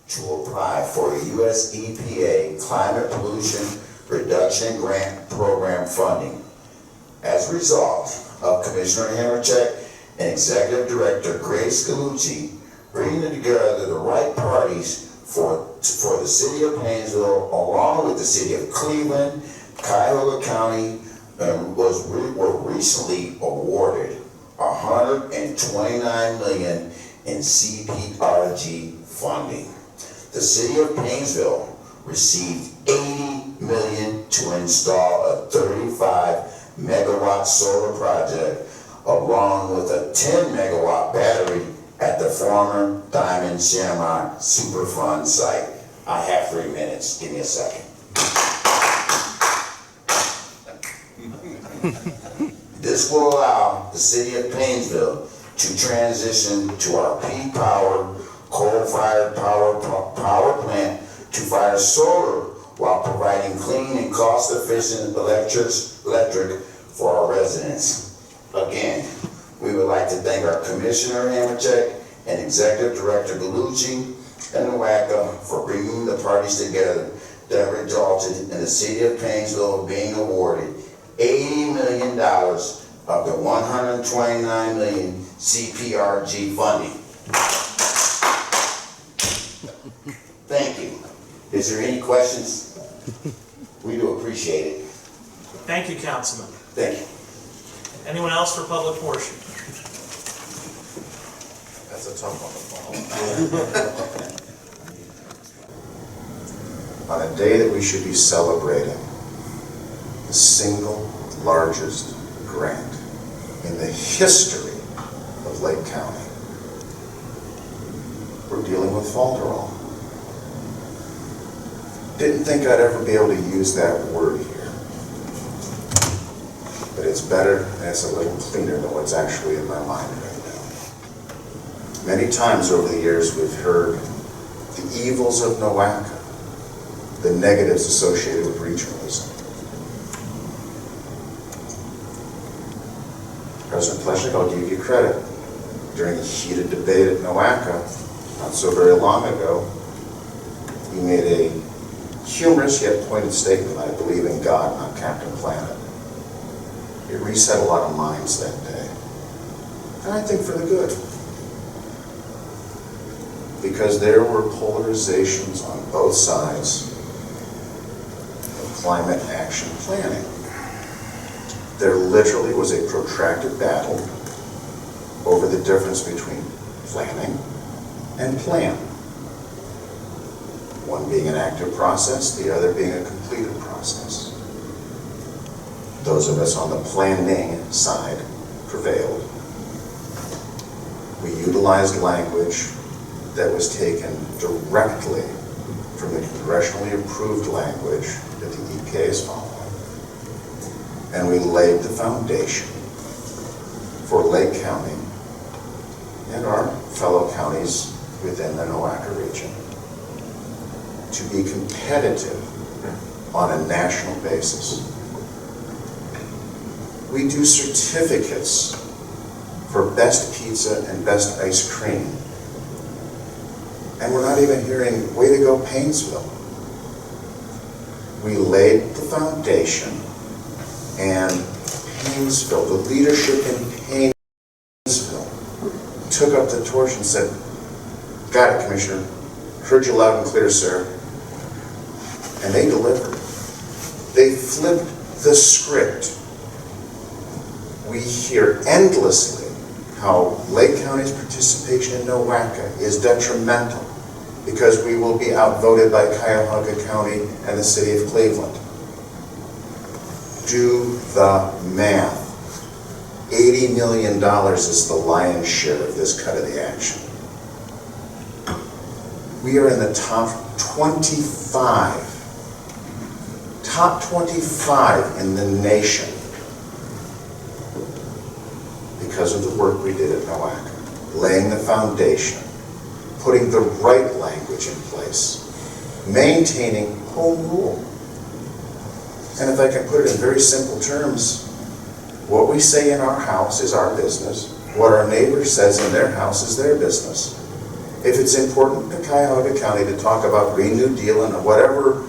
to apply for U.S. EPA Climate Pollution Reduction Grant Program funding. As a result of Commissioner Hammercheck and Executive Director Grace Galucci bringing together the right parties for the City of Painesville, along with the City of Cleveland, Cuyahoga County, were recently awarded $129 million in CPRG funding. The City of Painesville received $80 million to install a 35-megawatt solar project, along with a 10-megawatt battery at the former Diamond Shamrock Superfund site. I have 3 minutes. Give me a second. This will allow the City of Painesville to transition to our P-Power coal-fired power plant to fire solar while providing clean and cost-efficient electric for our residents. Again, we would like to thank our Commissioner Hammercheck and Executive Director Galucci and NOACA for bringing the parties together that resulted in the City of Painesville being awarded $80 million of the $129 million CPRG funding. Thank you. Is there any questions? We do appreciate it. Thank you, Councilman. Thank you. Anyone else for public portion? That's a tough one to follow. On a day that we should be celebrating the single largest grant in the history of Lake County, we're dealing with falderall. Didn't think I'd ever be able to use that word here, but it's better and it's a little cleaner than what's actually in my mind right now. Many times over the years we've heard the evils of NOACA, the negatives associated with regionalism. President Pleshnik, I'll give you credit. During a heated debate at NOACA, not so very long ago, he made a humorous yet pointed statement, I believe in God, not Captain Planet. It reset a lot of minds that day. And I think for the good. Because there were polarizations on both sides of climate action planning. There literally was a protracted battle over the difference between planning and plan. One being an active process, the other being a completed process. Those of us on the planning side prevailed. We utilized language that was taken directly from the congressionally approved language that the EPA is following. And we laid the foundation for Lake County and our fellow counties within the NOACA region to be competitive on a national basis. We do certificates for best pizza and best ice cream. And we're not even hearing, way to go Painesville. We laid the foundation, and Painesville, the leadership in Painesville, took up the torch and said, got it, Commissioner. Heard you loud and clear, sir. And they delivered. They flipped the script. We hear endlessly how Lake County's participation in NOACA is detrimental because we will be outvoted by Cuyahoga County and the City of Cleveland. Do the math. $80 million is the lion's share of this cut of the action. We are in the top 25 in the nation because of the work we did at NOACA, laying the foundation, putting the right language in place, maintaining home rule. And if I can put it in very simple terms, what we say in our house is our business. What our neighbor says in their house is their business. If it's important to Cuyahoga County to talk about Green New Deal and whatever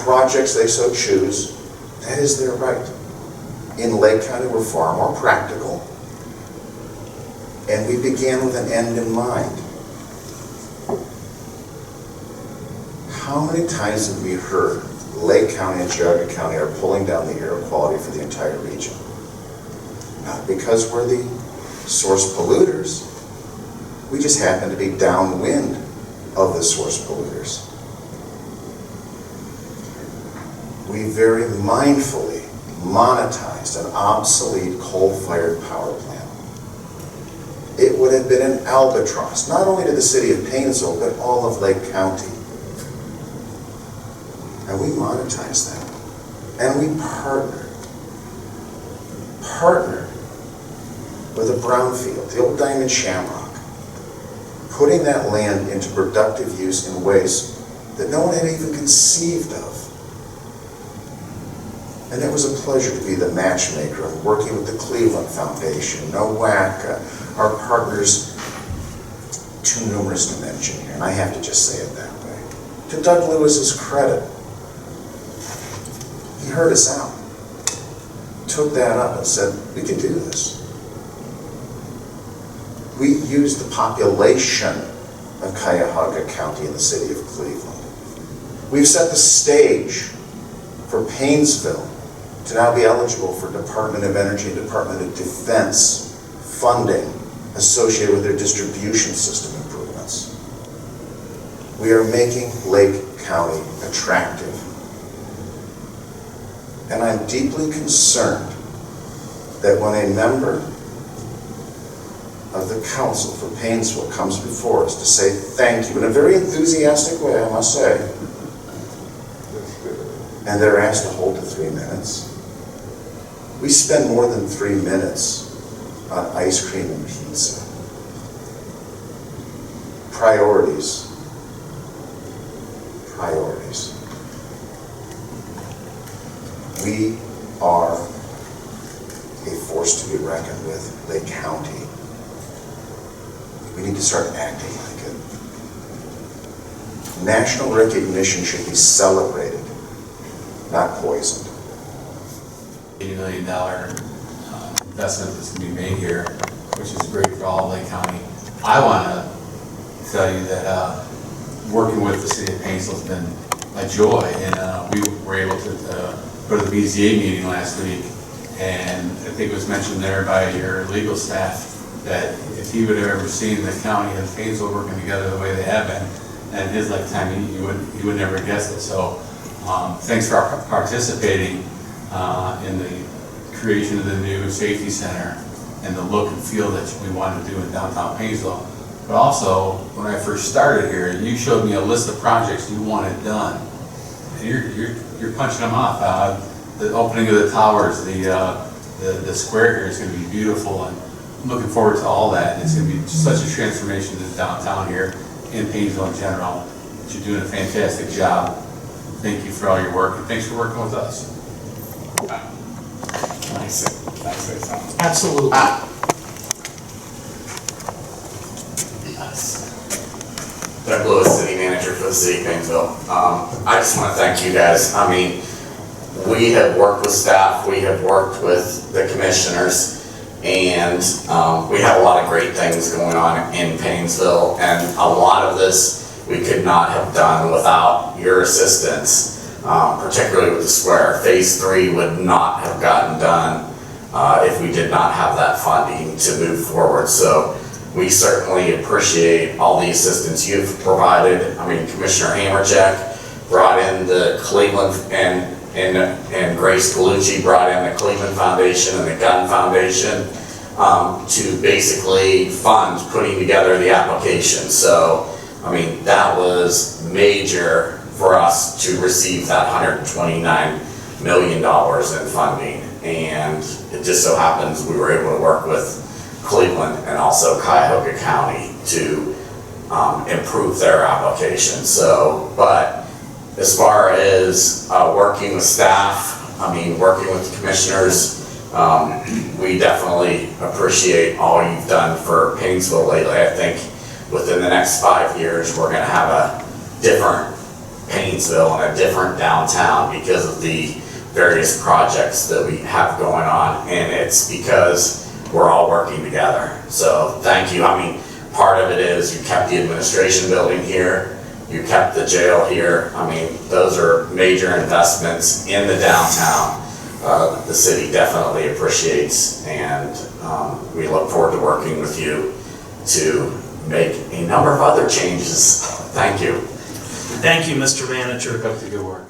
projects they so choose, that is their right. In Lake County, we're far more practical, and we began with an end in mind. How many times have we heard Lake County and Geauga County are pulling down the air quality for the entire region? Not because we're the source polluters. We just happen to be downwind of the source polluters. We very mindfully monetized an obsolete coal-fired power plant. It would have been an albatross, not only to the city of Painesville, but all of Lake County. And we monetized that. And we partnered with a brownfield, the old Diamond Shamrock, putting that land into productive use in ways that no one had even conceived of. And it was a pleasure to be the matchmaker of working with the Cleveland Foundation, NOAC, our partners, too numerous to mention here, and I have to just say it that way. To Doug Lewis's credit, he heard us out, took that up and said, we can do this. We used the population of Cuyahoga County in the city of Cleveland. We've set the stage for Painesville to now be eligible for Department of Energy and Department of Defense funding associated with their distribution system improvements. We are making Lake County attractive. And I'm deeply concerned that when a member of the council for Painesville comes before us to say thank you in a very enthusiastic way, I must say, and they're asked to hold to 3 minutes. We spend more than 3 minutes on ice cream and pizza. Priorities. Priorities. We are a force to be reckoned with, Lake County. We need to start acting like it. National recognition should be celebrated, not poisoned. $80 million investment that's going to be made here, which is great for all of Lake County. I want to tell you that working with the city of Painesville has been a joy, and we were able to go to the BZA meeting last week, and I think it was mentioned there by your legal staff that if he would have ever seen the county and Painesville working together the way they have been in his lifetime, he would never guess it. So thanks for participating in the creation of the new safety center and the look and feel that we wanted to do in downtown Painesville. But also, when I first started here, you showed me a list of projects you wanted done. And you're punching them off. The opening of the towers, the square here is going to be beautiful, and I'm looking forward to all that. It's going to be such a transformation to downtown here in Painesville in general. You're doing a fantastic job. Thank you for all your work, and thanks for working with us. Absolutely. Doug Lewis, City Manager for the City of Painesville. I just want to thank you guys. I mean, we have worked with staff, we have worked with the commissioners, and we have a lot of great things going on in Painesville, and a lot of this we could not have done without your assistance, particularly with the square. Phase 3 would not have gotten done if we did not have that funding to move forward. So we certainly appreciate all the assistance you've provided. I mean, Commissioner Hammercheck brought in the Cleveland, and Grace Galucci brought in the Cleveland Foundation and the Gunn Foundation to basically fund putting together the application. So, I mean, that was major for us to receive that $129 million in funding. And it just so happens we were able to work with Cleveland and also Cuyahoga County to improve their application. So, but as far as working with staff, I mean, working with the commissioners, we definitely appreciate all you've done for Painesville lately. I think within the next 5 years, we're gonna have a different Painesville and a different downtown because of the various projects that we have going on, and it's because we're all working together. So thank you. I mean, part of it is you kept the administration building here, you kept the jail here. I mean, those are major investments in the downtown. The city definitely appreciates, and we look forward to working with you to make a number of other changes. Thank you. Thank you, Mr. Manager. Keep up the good work.